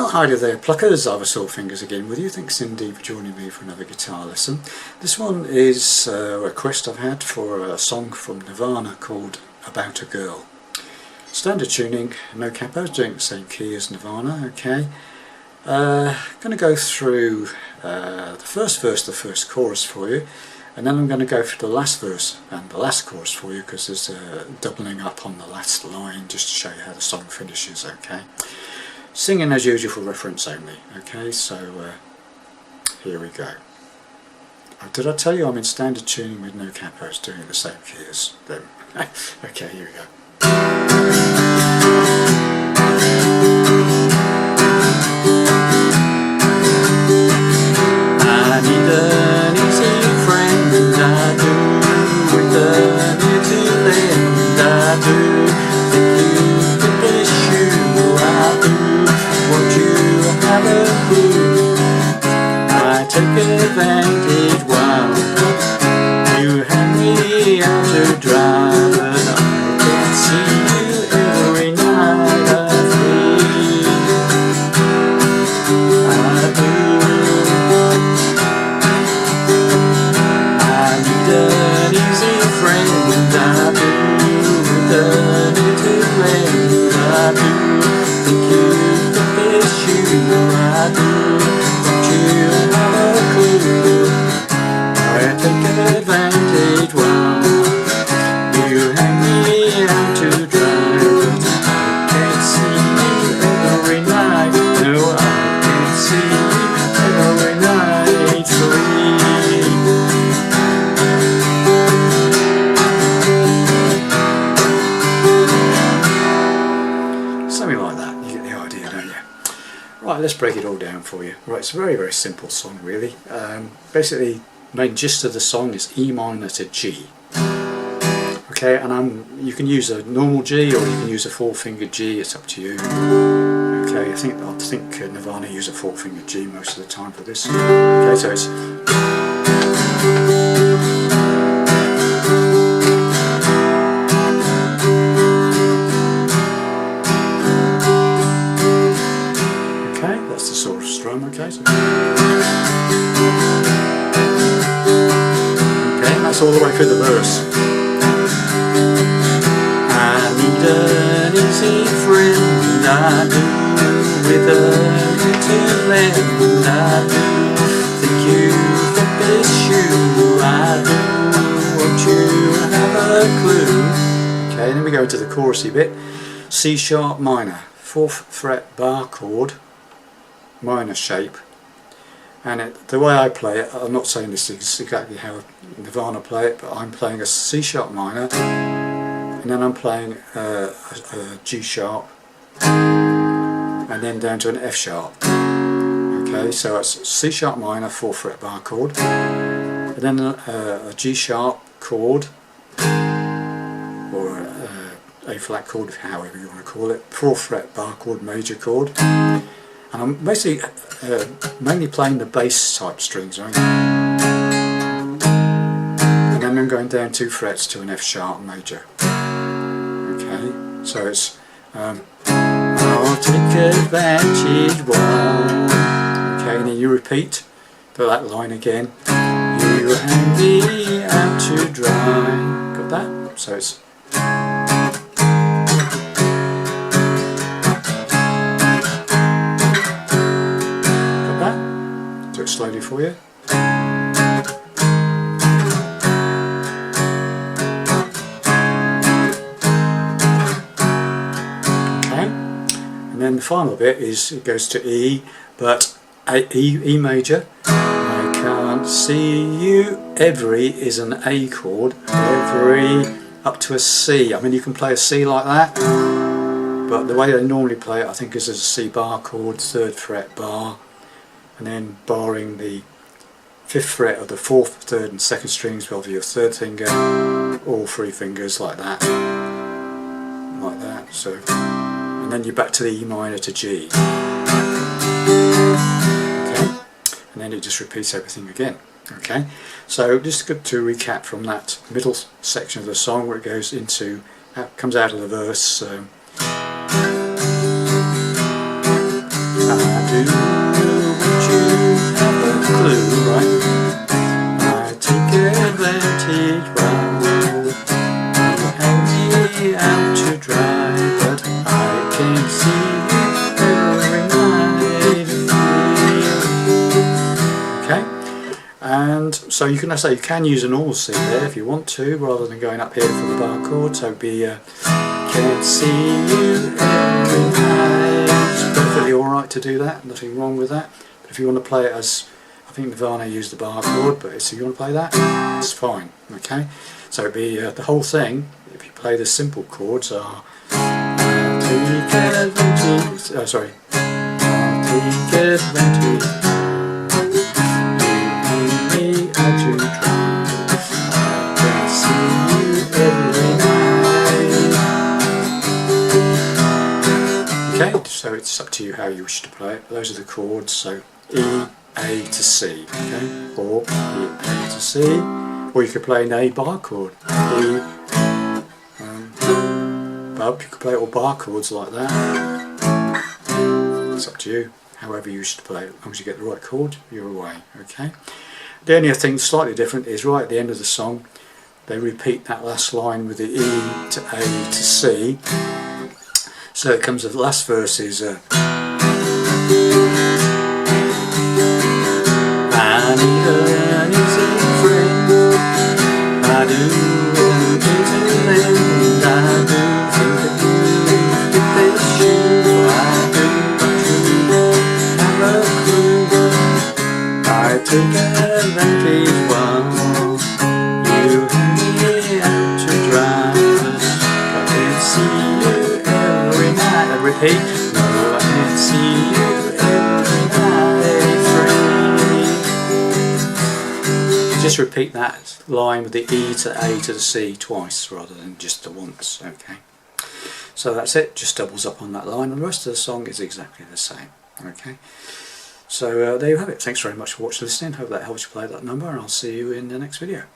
Well, hi there pluckers, I've a Sore Fingers again with you. Thanks Cindy for joining me for another guitar lesson. This one is a request I've had for a song from Nirvana called About a Girl. Standard tuning, no capos, doing the same key as Nirvana, okay. Going to go through the first verse, the first chorus for you, and then I'm going to go for the last verse and the last chorus for you because there's a doubling up on the last line just to show you how the song finishes, okay. Singing as usual for reference only, okay, so here we go. Did I tell you I'm in standard tuning with no capos doing the same key as them? Okay, here we go. I need an easy friend, I do, with an ear to lend, I do, think you fit this shoe, I do. Won't you have a clue? I take advantage while you hang me out to dry, but I can see you every night I free. I do. I need an easy friend, I do, with a little lend, I do, think you I do, don't you have a clue? I take advantage while you hang me out to dry, but I can't see you every night. No, I can't see you every night free. Something like that, you get the idea, don't you? Right, let's break it all down for you. Right, it's a very, very simple song really. Basically, main gist of the song is E minor to G. Okay, and you can use a normal G or you can use a 4-fingered G, it's up to you. Okay, I think Nirvana use a 4-fingered G most of the time for this. Okay, so it's sort of strum, okay, so. Okay, and that's all the way through the verse. I need an easy friend, I do, with a little lend, I do, think you fit this shoe, I do, won't you have a clue? Okay, then we go into the chorusy bit. C sharp minor, 4th fret bar chord, minor shape, and the way I play it, I'm not saying this is exactly how Nirvana play it, but I'm playing a C sharp minor and then I'm playing a G sharp and then down to an F sharp. Okay, so it's C sharp minor, 4th fret bar chord, and then a G sharp chord or A flat chord, however you want to call it, 4th fret bar chord, major chord. And I'm basically mainly playing the bass type strings, right? And then I'm going down 2 frets to an F sharp major. Okay, so it's I'll take advantage while. Okay, and then you repeat that line again. You hang me out to dry. Got that? So it's. Slowly for you. Okay, and then the final bit is it goes to E, but E major. I can't see you. Every is an A chord. Every up to a C. I mean, you can play a C like that, but the way they normally play it, I think, is as a C bar chord, 3rd fret bar. And then barring the 5th fret of the 4th, 3rd and 2nd strings of your 3rd finger, all 3 fingers like that, so, and then you're back to the E minor to G, okay, and then it just repeats everything again, okay. So just good to recap from that middle section of the song where it goes into, comes out of the verse, So you can say you can use a normal C there if you want to, rather than going up here for the bar chord. So it'd be can't see you every night. It's perfectly alright to do that, nothing wrong with that. But if you want to play it as, I think Nirvana used the bar chord, but if you want to play that, it's fine. Okay, so it'd be the whole thing. If you play the simple chords are take advantage. Oh, sorry. Take advantage. Okay, so it's up to you how you wish to play it. Those are the chords, so E, A to C, okay, or E, A to C, or you could play an A bar chord, E, but you could play all bar chords like that. It's up to you, however you wish to play it. As long as you get the right chord, you're away, okay. The only thing slightly different is right at the end of the song, they repeat that last line with the E to A to C. So it comes, the last verse is I need an easy friend, I do want you to lend, I do think that you fit this shoe, I do but you have a clue, I took advantage while you had me out to dry, I can't see you every night, I repeat, no, I can't see you every night, friend. Just repeat that line with the E to A to the C twice rather than just the once, okay. So that's it, just doubles up on that line, and the rest of the song is exactly the same, okay. So there you have it. Thanks very much for watching and listening. Hope that helps you play that number, and I'll see you in the next video.